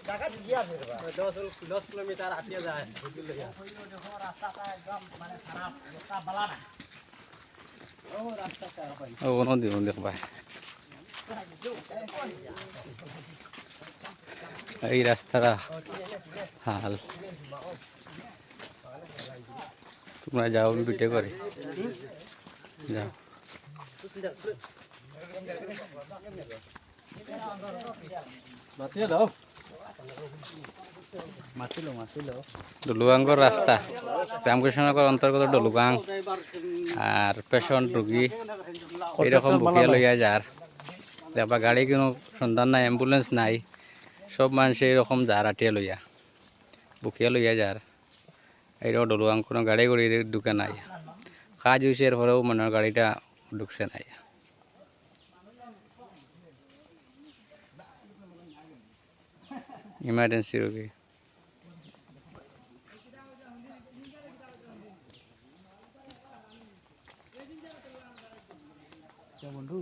10 kilometre হাঁটিয়ে যায় ও নদী দেখবা এই রাস্তাটা হাল তোমরা যাও ভিডিও করে যাও মাছিয়ে দাও ডলুগাঙ্গর রাস্তা রামকৃষ্ণনগর অন্তর্গত ডলুগাং আর পেশেন্ট রুগী এইরকম বুকিয়া লইয়া যার দেখবা গাড়ি কোনো সন্ধান নাই অ্যাম্বুলেন্স নাই সব মানুষ এইরকম যার আটিয়া লইয়া বুকিয়া লইয়া যার এইরকম ডলুগাং কোনো গাড়ি গড়ি ঢুকে নাই কাজ হয়েছে এরপরেও মনে হয় গাড়িটা ঢুকছে নাই ইমার্জেন্সি রোগী বন্ধু